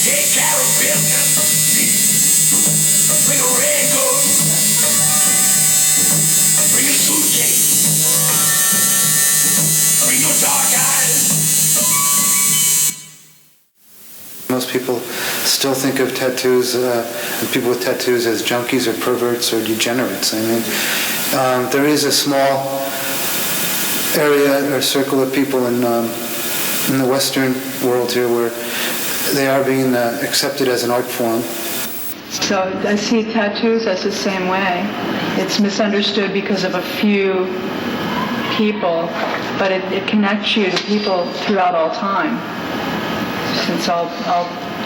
Take care of business. Bring a raincoat. Bring a suitcase. Bring your dark eyes. Most people still think of tattoos and people with tattoos as junkies or perverts or degenerates. I mean, there is a small area or circle of people in the Western world here where they are being accepted as an art form. So I see tattoos as the same way. It's misunderstood because of a few people, but it connects you to people throughout all time, since all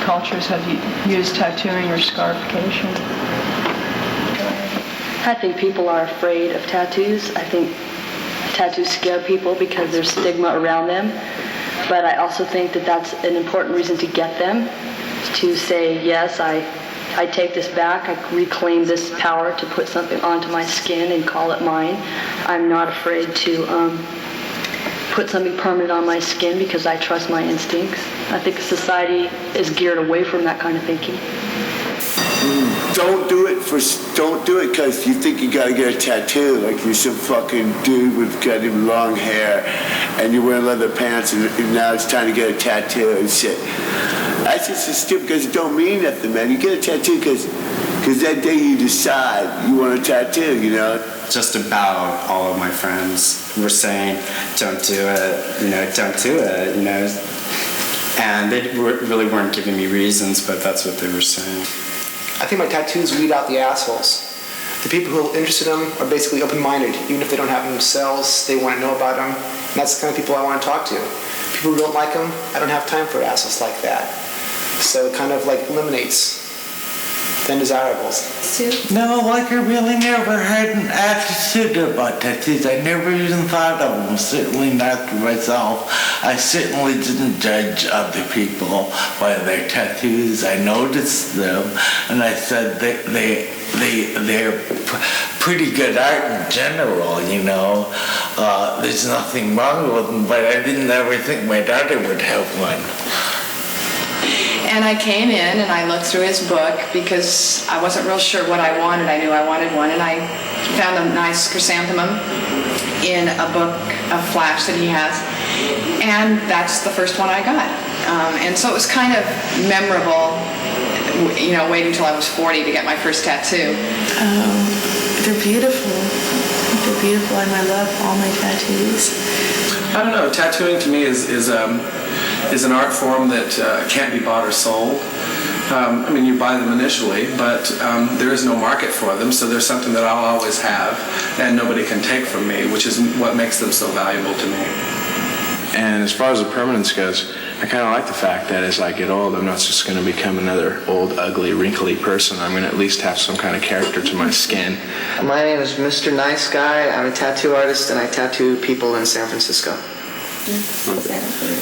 cultures have used tattooing or scarification. I think people are afraid of tattoos. I think tattoos scare people because there's stigma around them. But I also think that that's an important reason to get them, to say, yes, I take this back, I reclaim this power to put something onto my skin and call it mine. I'm not afraid to put something permanent on my skin because I trust my instincts. I think society is geared away from that kind of thinking. Don't do it because you think you gotta get a tattoo, like you're some fucking dude with goddamn long hair and you're wearing leather pants and now it's time to get a tattoo and shit. That's just stupid because it don't mean nothing, man. You get a tattoo because that day you decide you want a tattoo, you know? Just about all of my friends were saying, don't do it, don't do it, And they really weren't giving me reasons, but that's what they were saying. I think my tattoos weed out the assholes. The people who are interested in them are basically open-minded. Even if they don't have them themselves, they want to know about them. And that's the kind of people I want to talk to. People who don't like them, I don't have time for assholes like that. So it kind of like eliminates the undesirables. No, like I really never had an attitude about tattoos. I never even thought of them, certainly not for myself. I certainly didn't judge other people by their tattoos. I noticed them, and I said they're pretty good art in general, There's nothing wrong with them, but I didn't ever think my daughter would have one. And I came in and I looked through his book because I wasn't real sure what I wanted. I knew I wanted one, and I found a nice chrysanthemum in a book of Flash that he has, and that's the first one I got. And so it was kind of memorable, waiting until I was 40 to get my first tattoo. They're beautiful. They're beautiful, and I love all my tattoos. I don't know. Tattooing to me is an art form that can't be bought or sold. You buy them initially, but there is no market for them, so there's something that I'll always have, and nobody can take from me, which is what makes them so valuable to me. And as far as the permanence goes, I kind of like the fact that as I get old, I'm not just going to become another old, ugly, wrinkly person. I'm going to at least have some kind of character to my skin. My name is Mr. Nice Guy. I'm a tattoo artist, and I tattoo people in San Francisco.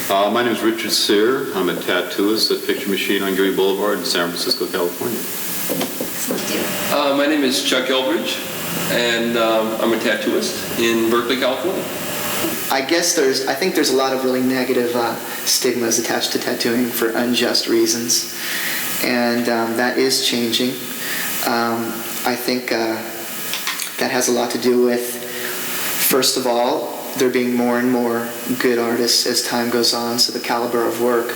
My name is Richard Sear. I'm a tattooist at Picture Machine on Geary Boulevard in San Francisco, California. My name is Chuck Eldridge, and I'm a tattooist in Berkeley, California. I think there's a lot of really negative stigmas attached to tattooing for unjust reasons, and that is changing. I think that has a lot to do with, first of all, there being more and more good artists as time goes on, so the caliber of work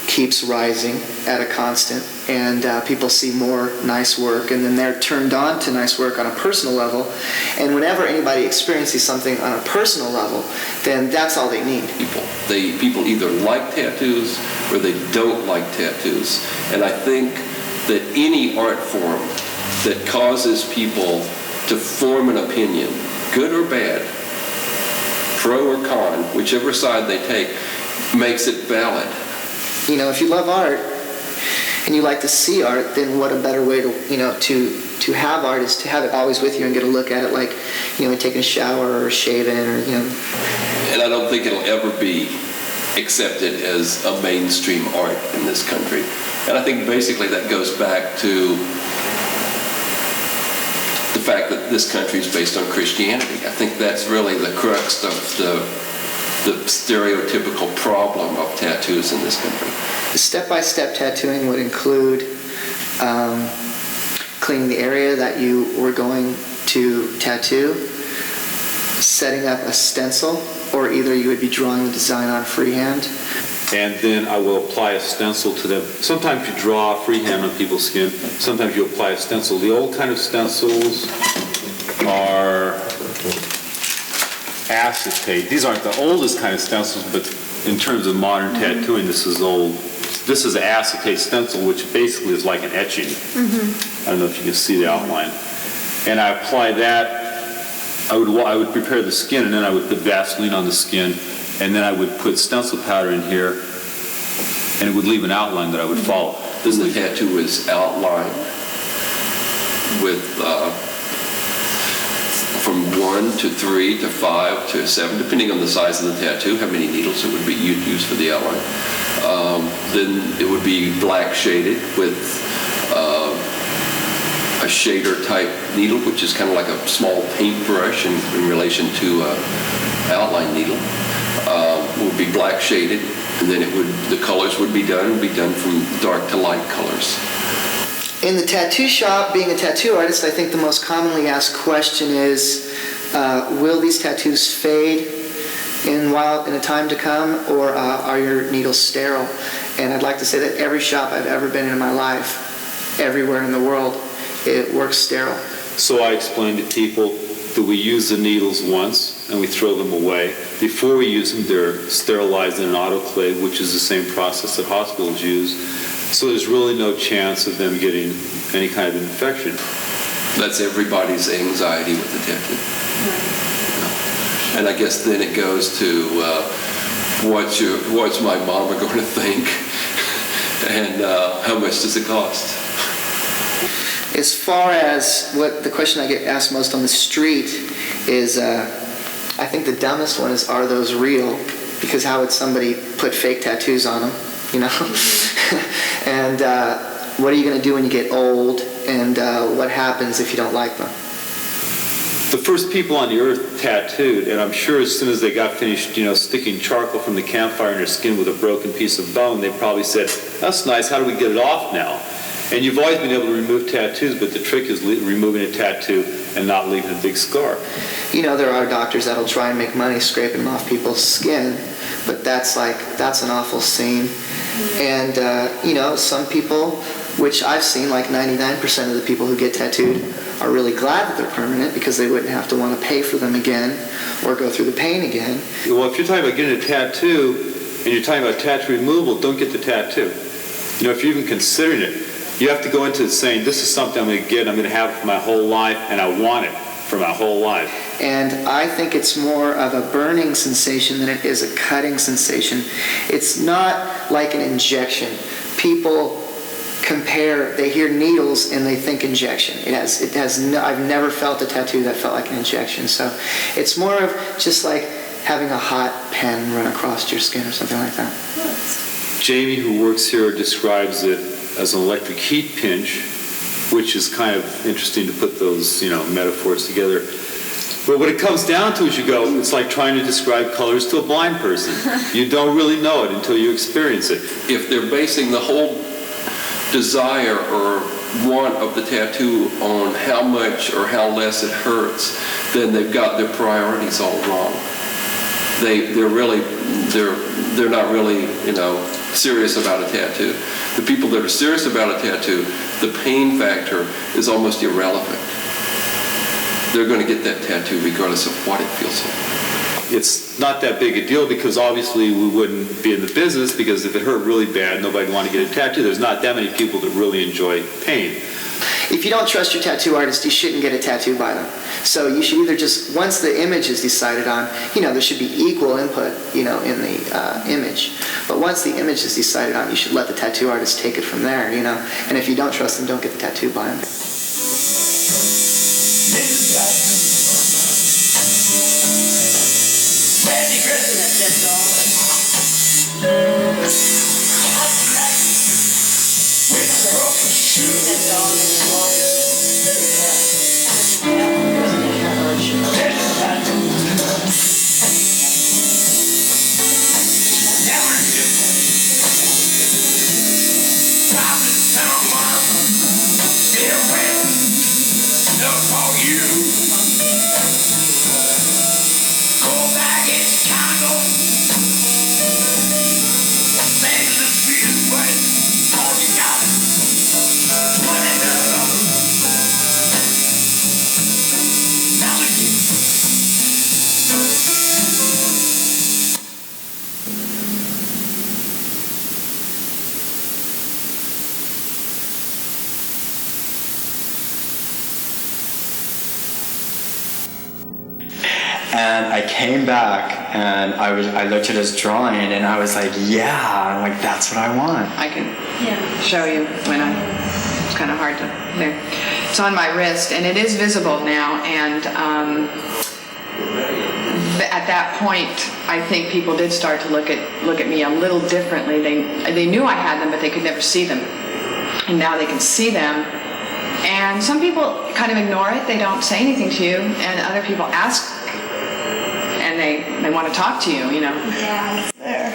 keeps rising at a constant, and people see more nice work, and then they're turned on to nice work on a personal level, and whenever anybody experiences something on a personal level, then that's all they need. People either like tattoos or they don't like tattoos, and I think that any art form that causes people to form an opinion, good or bad, pro or con, whichever side they take, makes it valid. If you love art and you like to see art, then what a better way to have art is to have it always with you and get a look at it, like taking a shower or shaving or And I don't think it'll ever be accepted as a mainstream art in this country. And I think basically that goes back to the fact that this country is based on Christianity. I think that's really the crux of the stereotypical problem of tattoos in this country. Step-by-step tattooing would include cleaning the area that you were going to tattoo, setting up a stencil, or either you would be drawing the design on freehand. And then I will apply a stencil to them. Sometimes you draw freehand on people's skin. Sometimes you apply a stencil. The old kind of stencils are acetate. These aren't the oldest kind of stencils, but in terms of modern tattooing, this is old. This is an acetate stencil, which basically is like an etching. I don't know if you can see the outline. And I apply that. I would prepare the skin, and then I would put Vaseline on the skin, and then I would put stencil powder in here, and it would leave an outline that I would follow. Then the tattoo is outlined with from 1 to 3 to 5 to 7, depending on the size of the tattoo, how many needles it would be used for the outline. Then it would be black shaded with a shader type needle, which is kind of like a small paintbrush in relation to outline needle. Would be black shaded, and then the colors would be done from dark to light colors. In the tattoo shop, being a tattoo artist, I think the most commonly asked question is, will these tattoos fade in a time to come, or are your needles sterile? And I'd like to say that every shop I've ever been in my life, everywhere in the world, it works sterile. So I explain to people that we use the needles once and we throw them away. Before we use them, they're sterilized in an autoclave, which is the same process that hospitals use. So there's really no chance of them getting any kind of infection. That's everybody's anxiety with the tattoo. And I guess then it goes to what's my mama going to think, and how much does it cost? As far as what the question I get asked most on the street is, I think the dumbest one is, are those real? Because how would somebody put fake tattoos on them, you know? And what are you going to do when you get old? And what happens if you don't like them? The first people on the earth tattooed, and I'm sure as soon as they got finished, sticking charcoal from the campfire in their skin with a broken piece of bone, they probably said, "That's nice, how do we get it off now?" And you've always been able to remove tattoos, but the trick is removing a tattoo and not leaving a big scar. There are doctors that'll try and make money scraping off people's skin, but that's an awful scene. And, some people, which I've seen, like 99% of the people who get tattooed are really glad that they're permanent because they wouldn't have to want to pay for them again or go through the pain again. Well, if you're talking about getting a tattoo and you're talking about tattoo removal, don't get the tattoo. If you're even considering it, you have to go into it saying, this is something I'm going to get, I'm going to have it for my whole life, and I want it for my whole life. And I think it's more of a burning sensation than it is a cutting sensation. It's not like an injection. People they hear needles and they think injection. I've never felt a tattoo that felt like an injection. So it's more of just like having a hot pen run across your skin or something like that. Jamie, who works here, describes it as an electric heat pinch, which is kind of interesting to put those, metaphors together. But what it comes down to is it's like trying to describe colors to a blind person. You don't really know it until you experience it. If they're basing the whole desire or want of the tattoo on how much or how less it hurts, then they've got their priorities all wrong. They're not really, serious about a tattoo. The people that are serious about a tattoo, the pain factor is almost irrelevant. They're going to get that tattoo regardless of what it feels like. It's not that big a deal because obviously we wouldn't be in the business, because if it hurt really bad, nobody'd want to get a tattoo. There's not that many people that really enjoy pain. If you don't trust your tattoo artist, you shouldn't get a tattoo by them. So you should either once the image is decided on, there should be equal input, in the image. But once the image is decided on, you should let the tattoo artist take it from there, And if you don't trust them, don't get the tattoo by them. And I came back and I looked at his drawing and I was like, yeah, I'm like, that's what I want. I can show you when it's kind of hard to, there. It's on my wrist and it is visible now, and at that point I think people did start to look at me a little differently. They knew I had them, but they could never see them. And now they can see them. And some people kind of ignore it, they don't say anything to you, and other people ask and they want to talk to you, you know. Yeah, there.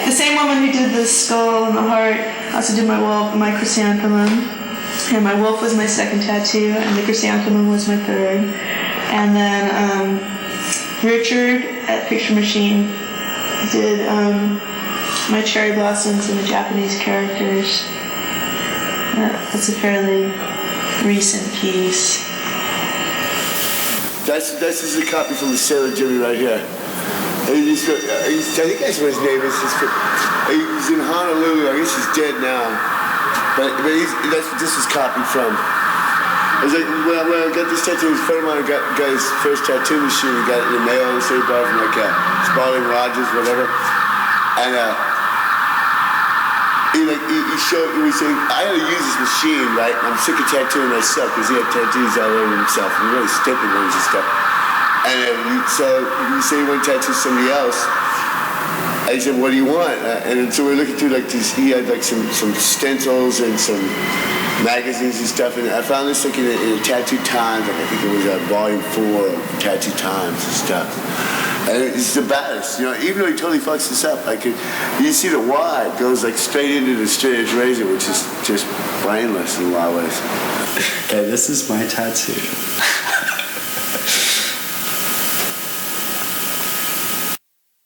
The same woman who did the skull and the heart also did my wolf, my chrysanthemum. And my wolf was my second tattoo, and the chrysanthemum was my third. And then Richard at Picture Machine did my cherry blossoms and the Japanese characters. That's a fairly recent piece. This is a copy from the Sailor Jimmy right here. I think that's what his name is. He's in Honolulu. I guess he's dead now. But that's what this is copied from. It's like when I got this tattoo, a friend of mine got his first tattoo machine. He got it in the mail. So he bought it from like Spalding Rogers, whatever. And he showed me, saying, I gotta use this machine, right? And I'm sick of tattooing myself because he had tattoos all over himself, and really stupid ones and stuff. And so you say you want to tattoo somebody else. I said, what do you want? And so we're looking through like these, he had like some stencils and some magazines and stuff, and I found this like in a Tattoo Times, like I think it was volume 4 of Tattoo Times and stuff. And it's the baddest, you know, even though he totally fucks this up, you see the Y, it goes like straight into the straight edge razor, which is just brainless in a lot of ways. Okay, this is my tattoo.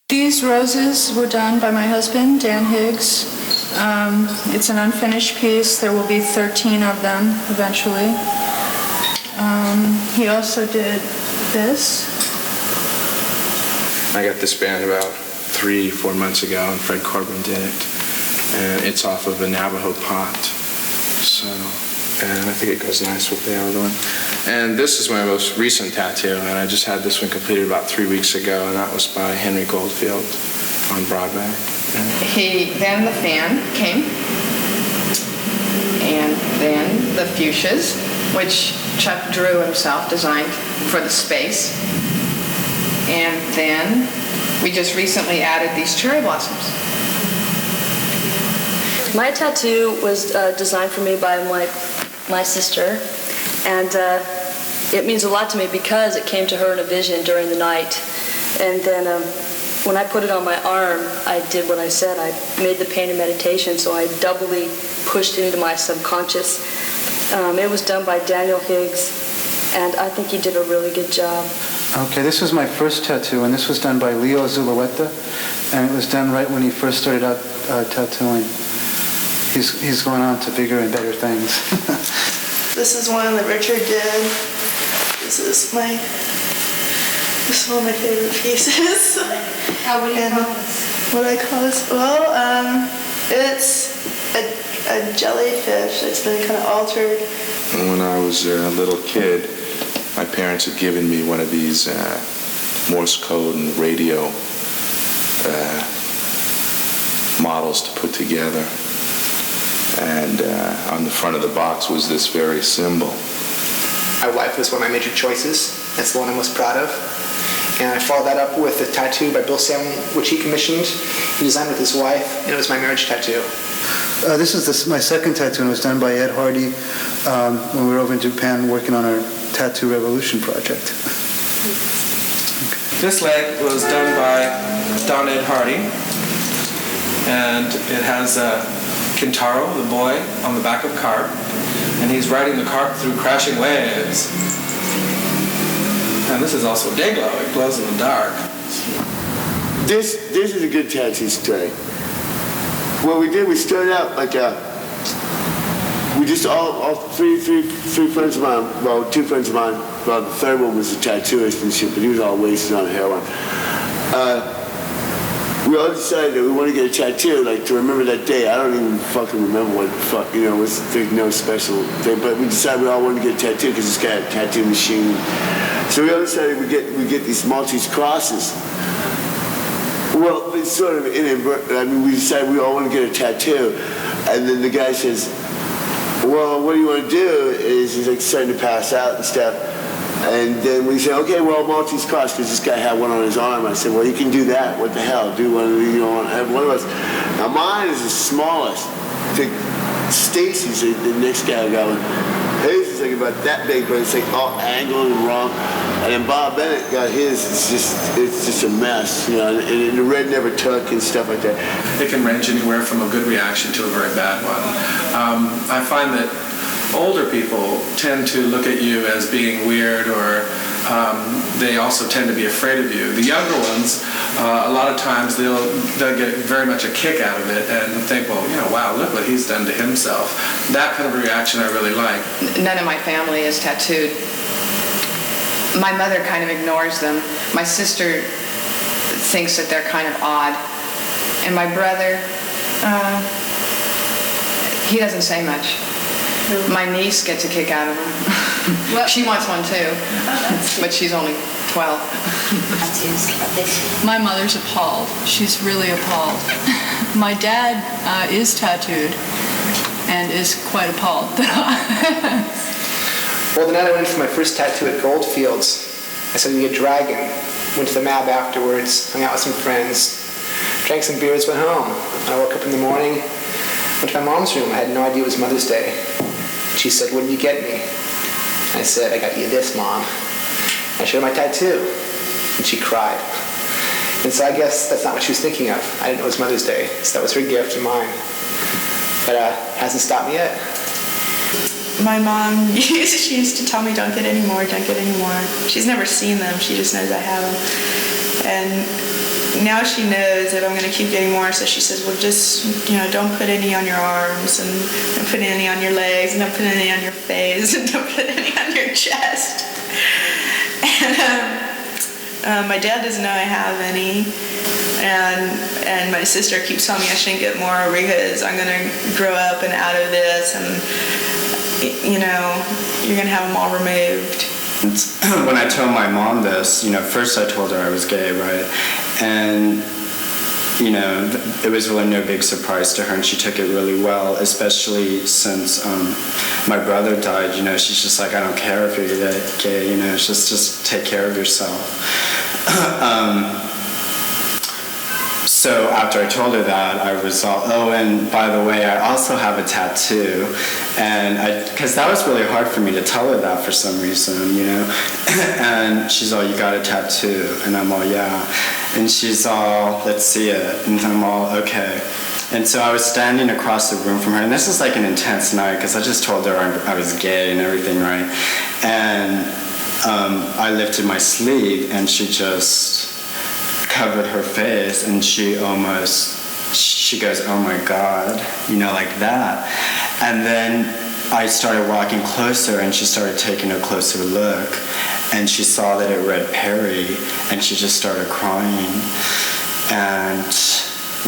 These roses were done by my husband, Dan Higgs. It's an unfinished piece. There will be 13 of them eventually. He also did this. I got this band about 3-4 months ago, and Fred Corbin did it. And it's off of a Navajo pot. So, and I think it goes nice with the other one. And this is my most recent tattoo, and I just had this one completed about 3 weeks ago, and that was by Henry Goldfield on Broadway. Then the fan came, and then the fuchsias, which Chuck Drew himself designed for the space. And then we just recently added these cherry blossoms. My tattoo was designed for me by my sister, and it means a lot to me because it came to her in a vision during the night. And then when I put it on my arm, I did what I said. I made the pain in meditation, so I doubly pushed into my subconscious. It was done by Daniel Higgs, and I think he did a really good job. Okay, this was my first tattoo, and this was done by Leo Zulueta, and it was done right when he first started out tattooing. He's going on to bigger and better things. This is one that Richard did. This is one of my favorite pieces. What do you call this? What I call this? Well, it's a jellyfish that's been kind of altered. When I was a little kid, my parents had given me one of these Morse code and radio models to put together. And on the front of the box was this very symbol. My wife was one of my major choices. That's the one I'm most proud of. And I followed that up with a tattoo by Bill Salmon, which he commissioned. He designed with his wife, and it was my marriage tattoo. This is my second tattoo, and it was done by Ed Hardy when we were over in Japan working on our Tattoo Revolution project. This leg was done by Don Ed Hardy, and it has Kintaro, the boy, on the back of a carp, and he's riding the carp through crashing waves. And this is also day glow. It glows in the dark. This is a good tattoo story. What we did, we started out like we just all three friends of mine, well, two friends of mine, well, the third one was a tattooist and shit, but he was all wasted on heroin. We all decided that we want to get a tattoo, like to remember that day. I don't even fucking remember what the fuck, there's no special thing, but we decided we all wanted to get a tattoo because this guy had a tattoo machine. So we all decided we get these Maltese crosses. Well, it's sort of we decided we all want to get a tattoo, and then the guy says, well, what do you want to do? He's like starting to pass out and stuff. And then we said, okay, well, Maltese cross, because this guy had one on his arm. I said, well, you can do that. What the hell? Do one, have one of us. Now, mine is the smallest. I think Stacy's the next guy got one. His is like about that big, but it's like all angled and wrong. And then Bob Bennett got his. It's just a mess, and the red never took and stuff like that. It can range anywhere from a good reaction to a very bad one. I find that older people tend to look at you as being weird, or they also tend to be afraid of you. The younger ones, a lot of times they'll get very much a kick out of it and think, well, wow, look what he's done to himself. That kind of a reaction I really like. None of my family is tattooed. My mother kind of ignores them. My sister thinks that they're kind of odd. And my brother, he doesn't say much. My niece gets a kick out of them. She wants one too, but she's only 12. My mother's appalled. She's really appalled. My dad is tattooed and is quite appalled. Well, the night I went for my first tattoo at Goldfields, I saw the dragon, went to the MAB afterwards, hung out with some friends, drank some beers, went home. I woke up in the morning, went to my mom's room. I had no idea it was Mother's Day. She said, what did you get me? I said, I got you this, Mom. I showed her my tattoo, and she cried. And so I guess that's not what she was thinking of. I didn't know it was Mother's Day, so that was her gift and mine. But it hasn't stopped me yet. My mom, she used to tell me, don't get any more, don't get any more. She's never seen them, she just knows I have them. And now she knows that I'm going to keep getting more, so she says, well, just, don't put any on your arms, and don't put any on your legs, and don't put any on your face, and don't put any on your chest. And my dad doesn't know I have any, and my sister keeps telling me I shouldn't get more because I'm going to grow up and out of this, and, you're going to have them all removed. When I told my mom this, first I told her I was gay, right? And, it was really no big surprise to her, and she took it really well, especially since my brother died. She's just like, I don't care if you're gay, just take care of yourself. So after I told her that, I was all, oh, and by the way, I also have a tattoo. And because that was really hard for me to tell her that for some reason, And she's all, you got a tattoo? And I'm all, yeah. And she's all, let's see it. And I'm all, okay. And so I was standing across the room from her, and this was like an intense night because I just told her I was gay and everything, right? And I lifted my sleeve, and she just covered her face, and she goes, oh my God, like that. And then I started walking closer, and she started taking a closer look, and she saw that it read Perry, and she just started crying. And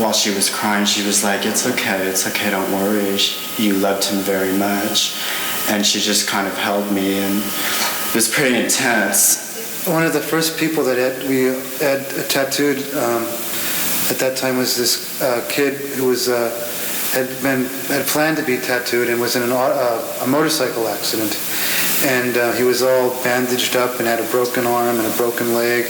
while she was crying, she was like, it's okay, don't worry. You loved him very much. And she just kind of held me, and it was pretty intense. One of the first people that we had tattooed at that time was this kid who was had planned to be tattooed and was in a motorcycle accident, and he was all bandaged up and had a broken arm and a broken leg,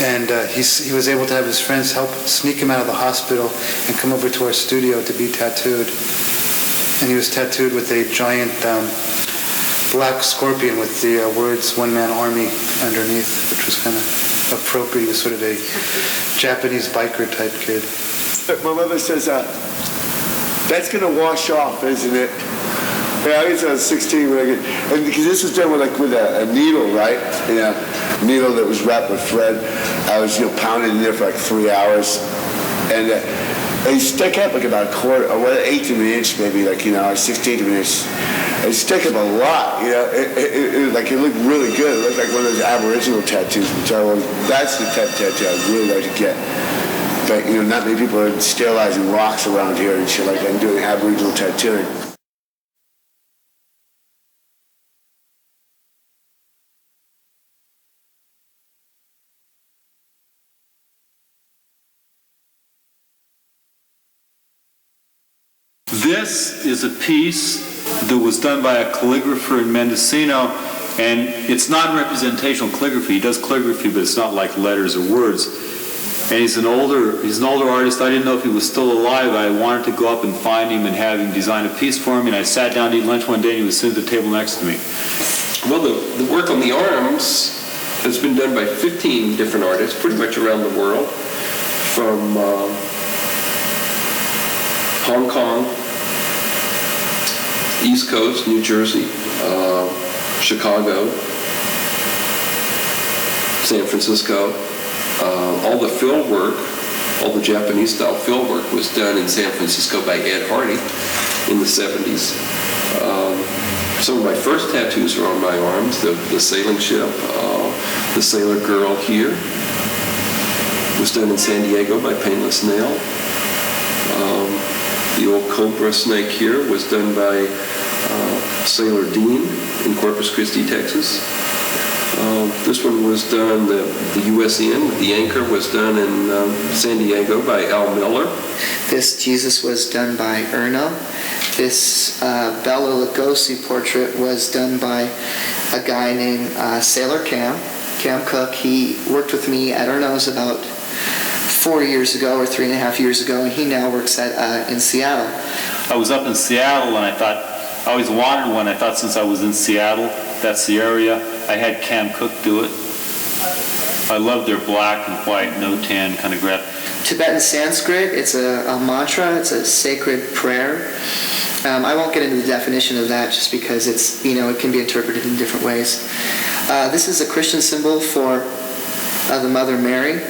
And he was able to have his friends help sneak him out of the hospital and come over to our studio to be tattooed. And he was tattooed with a giant black scorpion with the words "One Man Army" underneath, which was kind of appropriate. He was sort of a Japanese biker type kid. My mother says, that's going to wash off, isn't it? Yeah, I was 16 when I get, and because this was done with a needle, right? Yeah, needle that was wrapped with thread. I was pounding in there for like 3 hours, and they stuck up like about a quarter, or 1/8 of an inch, maybe, like or 1/16 of an inch. It stuck up a lot, It looked really good. It looked like one of those Aboriginal tattoos, which that's the type of tattoo I'd really like to get. But not many people are sterilizing rocks around here and shit like that and doing Aboriginal tattooing. This is a piece that was done by a calligrapher in Mendocino, and it's not representational calligraphy. He does calligraphy, but it's not like letters or words. And he's an older artist. I didn't know if he was still alive. I wanted to go up and find him and have him design a piece for me. And I sat down to eat lunch one day, and he was sitting at the table next to me. Well, the work on the arms has been done by 15 different artists, pretty much around the world, from Hong Kong, East Coast, New Jersey, Chicago, San Francisco. All the fill work, all the Japanese-style fill work was done in San Francisco by Ed Hardy in the 70s. Some of my first tattoos are on my arms. The sailing ship, the sailor girl here was done in San Diego by Painless Nail. The old cobra snake here was done by Sailor Dean in Corpus Christi, Texas. This one was done, the USN, the anchor was done in San Diego by Al Miller. This Jesus was done by Erno. This Bela Lugosi portrait was done by a guy named Sailor Cam Cook. He worked with me at Erno's about 4 years ago or 3.5 years ago, and he now works in Seattle. I was up in Seattle, and I thought, I always wanted one. I thought since I was in Seattle, that's the area, I had Cam Cook do it. I love their black and white, no tan kind of graph. Tibetan Sanskrit, it's a mantra, it's a sacred prayer. I won't get into the definition of that just because it's, it can be interpreted in different ways. This is a Christian symbol for the Mother Mary.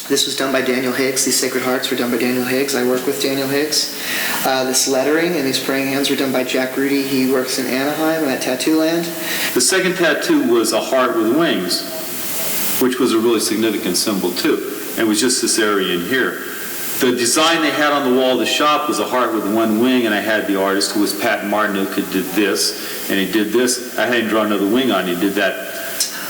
This was done by Daniel Higgs. These Sacred Hearts were done by Daniel Higgs. I work with Daniel Higgs. This lettering and these praying hands were done by Jack Rudy. He works in Anaheim at Tattoo Land. The second tattoo was a heart with wings, which was a really significant symbol too. And it was just this area in here. The design they had on the wall of the shop was a heart with one wing, and I had the artist, who was Pat Martinuk, who did this, and he did this. I had him draw another wing on. He did that.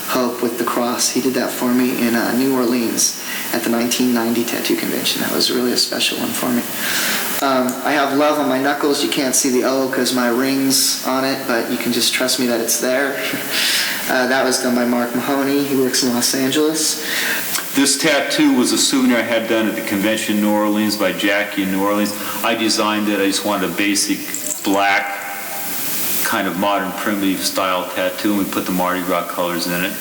Hope with the cross. He did that for me in New Orleans at the 1990 tattoo convention. That was really a special one for me. I have love on my knuckles. You can't see the O because my ring's on it, but you can just trust me that it's there. That was done by Mark Mahoney. He works in Los Angeles. This tattoo was a souvenir I had done at the convention in New Orleans by Jackie in New Orleans. I designed it. I just wanted a basic black, kind of modern primitive style tattoo, and we put the Mardi Gras colors in it.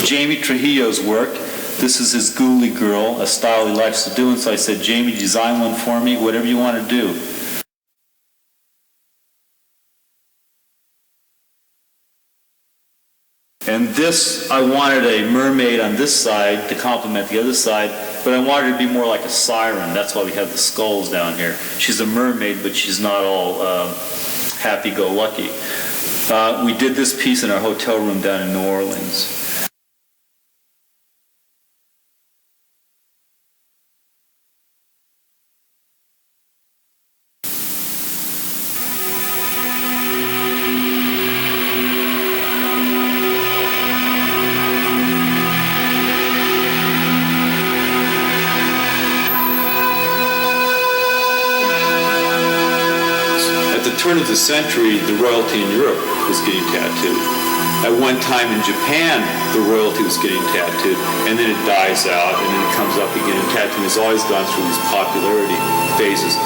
Jamie Trujillo's work. This is his Ghoulie Girl, a style he likes to do, and so I said, Jamie, design one for me, whatever you want to do. And this, I wanted a mermaid on this side to complement the other side, but I wanted it to be more like a siren. That's why we have the skulls down here. She's a mermaid, but she's not all happy-go-lucky. We did this piece in our hotel room down in New Orleans. Turn of the century, the royalty in Europe was getting tattooed. At one time in Japan, the royalty was getting tattooed, and then it dies out, and then it comes up again. And tattooing has always gone through these popularity phases.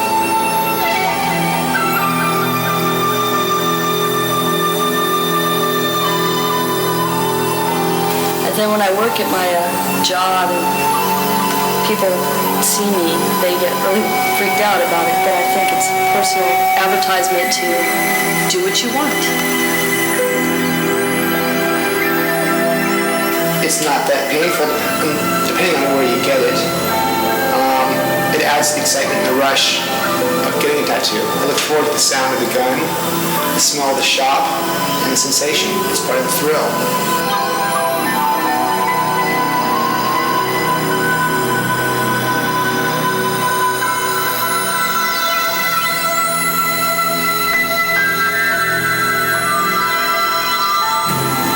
And then when I work at my job and people see me, they get really freaked out about it. But I think it's personal advertisement to do what you want. It's not that painful, depending on where you get it. It adds the excitement and the rush of getting a tattoo. I look forward to the sound of the gun, the smell of the shop, and the sensation. It's part of the thrill.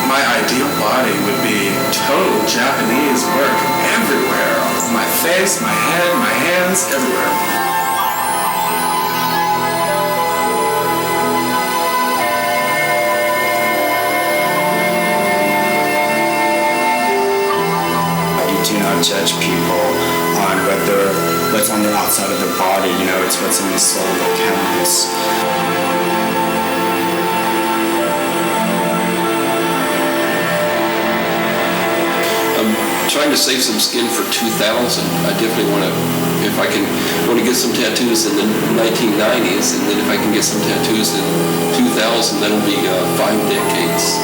My ideal body would be total Japanese work everywhere. My face, my head, my hands, everywhere. You do not judge people on what's on the outside of their body, it's what's in the soul that counts. Trying to save some skin for 2000. I definitely want to get some tattoos in the 1990s, and then if I can get some tattoos in 2000, that'll be 5 decades.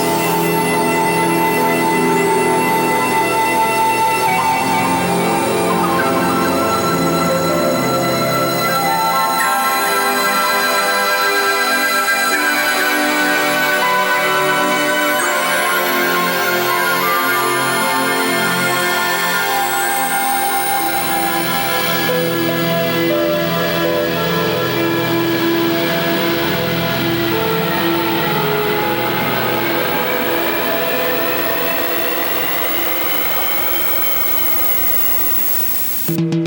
Thank you.